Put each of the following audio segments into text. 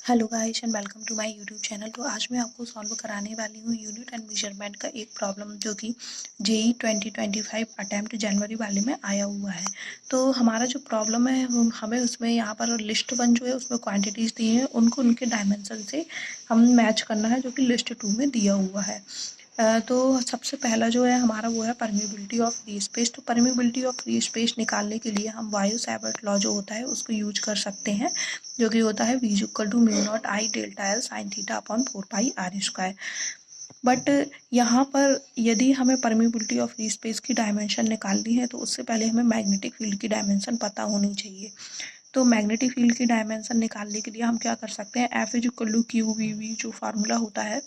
Hello guys and welcome to my YouTube channel. तो आज मैं आपको सॉल्व कराने वाली हूँ यूनिट एंड मेजरमेंट का एक प्रॉब्लम जो कि जेई 2025 अटेम्प्ट जनवरी वाले में आया हुआ है। तो हमारा जो प्रॉब्लम है हमें उसमें यहाँ पर लिस्ट 1 जो है उसमें क्वांटिटीज़ दी हैं, उनको उनके डायमेंशन से हम मैच करना है जो कि लिस्ट 2 में दिया हुआ है। तो सबसे पहला जो है हमारा वो है परमिबिलिटी ऑफ फ्री स्पेस। तो परमिबिलिटी ऑफ फ्री स्पेस निकालने के लिए हम वायु-सैवर्ट लॉ जो होता है उसको यूज कर सकते हैं, जो कि होता है V=μ0I delta L sin theta upon 4πr²। But यहाँ पर यदि हमें परमिबिलिटी ऑफ फ्री स्पेस की डायमेंशन निकालनी है तो उससे पहले हमें मैग्नेटिक फील्ड की डायमेंशन पता होनी चाहिए। तो मैग्नेटिक फील्ड की डायमेंशन निकालने के लिए हम क्या कर सकते हैं, F=q_v_v जो फार्मूला होता है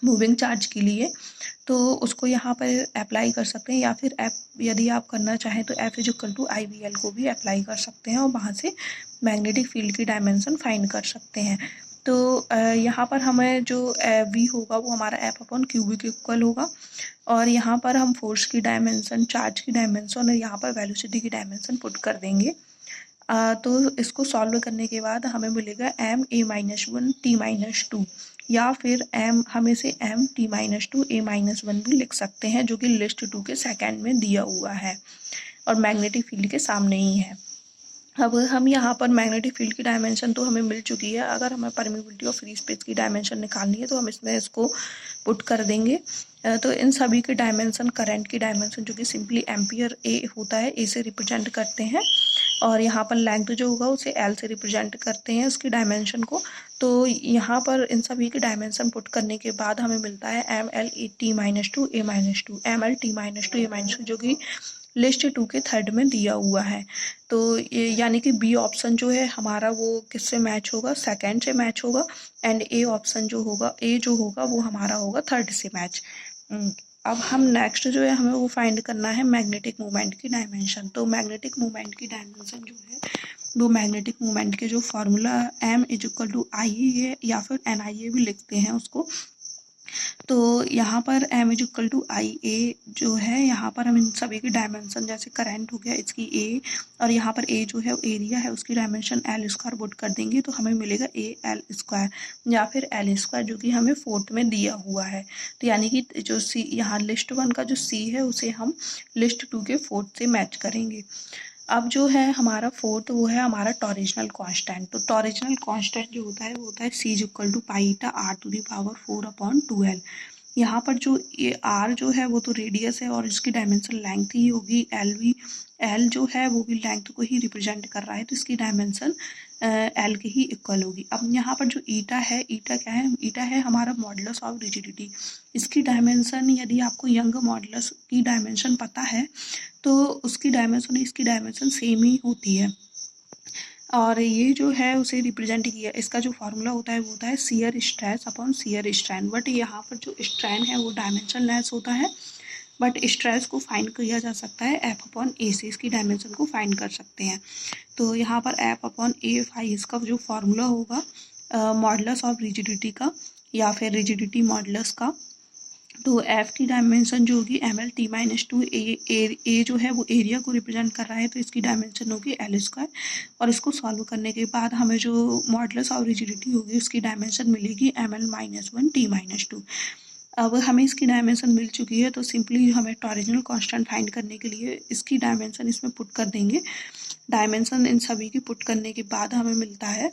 मूविंग चार्ज के लिए, तो उसको यहाँ पर अप्लाई कर सकते हैं, या फिर यदि आप करना चाहें तो F=IVL को भी अप्लाई कर सकते हैं और वहाँ से मैग्नेटिक फील्ड की डायमेंशन फाइंड कर सकते हैं। तो यहाँ पर हमें जो V होगा वो हमारा F/QV के इक्वल होगा, और यहाँ पर हम फोर्स की डायमेंशन, चार्ज की डायमेंशन और यहाँ पर वेलोसिटी की डायमेंशन पुट कर देंगे। तो इसको सॉल्व करने के बाद हमें मिलेगा ma-1 t-2, या फिर हम इसे m(t-2 a-1) भी लिख सकते हैं, जो कि लिस्ट 2 के सेकंड में दिया हुआ है और मैग्नेटिक फील्ड के सामने ही है। अब हम यहाँ पर मैग्नेटिक फील्ड की डायमेंशन तो हमें मिल चुकी है, अगर हमें परमिबिलिटी ऑफ फ्री स्पेस की डायमेंशन निकालनी है तो हम इसमें इसको पुट कर देंगे। तो इन सभी की डायमेंशन, करंट की डायमेंशन जो कि सिंपली एम्पियर ए होता है, ए से रिप्रेजेंट करते हैं, और यहाँ पर लेंथ जो होगा उसे एल से रिप्रेजेंट करते हैं उसकी डायमेंशन को। तो यहाँ पर इन सभी की डायमेंशन पुट करने के बाद हमें मिलता है ML(T-2 A-2) ML(T-2 A-2) जो कि लिस्ट 2 के थर्ड में दिया हुआ है। तो ये यानी कि बी ऑप्शन जो है हमारा वो किससे मैच होगा, सेकंड से मैच होगा, एंड ए ऑप्शन जो होगा, ए जो होगा वो हमारा होगा थर्ड से मैच। अब हम नेक्स्ट जो है हमें वो फाइंड करना है मैग्नेटिक मूवमेंट की डायमेंशन। तो मैग्नेटिक मूवमेंट की डायमेंशन जो है वो मैग्नेटिक मूवमेंट के जो फार्मूला M=IE है, या फिर NIA भी लिखते हैं उसको। तो यहाँ पर M=IA जो है, यहाँ पर हम इन सभी की डायमेंशन, जैसे करंट हो गया इसकी A, और यहाँ पर A जो है एरिया है उसकी डायमेंशन L² पुट कर देंगे तो हमें मिलेगा AL², या फिर L² जो कि हमें फोर्थ में दिया हुआ है। तो यानी कि जो C यहाँ लिस्ट 1 का जो C है उसे हम लिस्ट 2 के फोर्थ से मैच करेंगे। अब जो है हमारा फोर्थ वो है हमारा टॉरिजनल कांस्टेंट। तो टॉरिजनल कांस्टेंट जो होता है वो होता है C=π/r⁴ यहाँ पर जो ये r जो है वो तो रेडियस है और इसकी डायमेंशन लेंथ ही होगी। L जो है वो भी लेंथ को ही रिप्रेजेंट कर रहा है, तो इसकी डायमेंशन L के ही इक्वल होगी। अब यहाँ पर जो ईटा है, ईटा क्या है, ईटा है हमारा मॉडुलस ऑफ रिजिडिटी। इसकी डायमेंशन, यदि आपको यंग मॉडुलस की डायमेंशन पता है तो उसकी डायमेंशन इसकी डायमेंशन सेम ही होती है, और ये जो है उसे रिप्रेजेंट किया, इसका जो फार्मूला होता है वो होता है shear stress upon shear strain. But यहाँ पर जो स्ट्रेन है वो डायमेंशन लेस होता है, बट स्ट्रेस को फाइंड किया जा सकता है F/A से, इसकी डायमेंशन को फाइंड कर सकते हैं। तो यहाँ पर F/A इसका जो फार्मूला होगा मॉडुलस ऑफ रिजिडिटी का, या फिर रिजिडिटी मॉडुलस का। तो F की डायमेंशन जो होगी ML(T-2 A जो है वो एरिया को रिप्रेजेंट कर रहा है, तो इसकी डायमेंशन होगी L², और इसको सॉल्व करने के बाद हमें जो मॉडुलस ऑफ रिजिडिटी होगी उसकी डायमेंशन मिलेगी ML-1 T-2। अब हमें इसकी डायमेंशन मिल चुकी है, तो सिंपली हमें टॉरिजनल कांस्टेंट फाइंड करने के लिए इसकी डायमेंशन इसमें पुट कर देंगे। डायमेंशन इन सभी की पुट करने के बाद हमें मिलता है,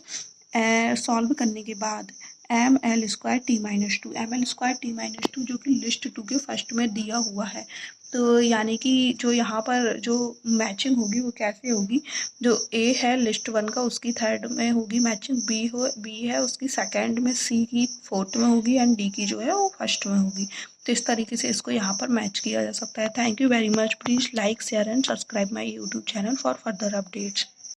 सॉल्व करने के बाद ML²T-2 जो कि लिस्ट 2 के फर्स्ट में दिया हुआ है। तो यानी कि जो यहाँ पर जो मैचिंग होगी वो कैसे होगी, जो A है लिस्ट 1 का उसकी थर्ड में होगी मैचिंग, B है उसकी सेकंड में, C की फोर्थ में होगी, एंड D की जो है वो फर्स्ट में होगी। तो इस तरीके से इसको यहाँ पर मैच किया जा सकता है। Thank you very much. Please like, share and subscribe my YouTube channel for further updates.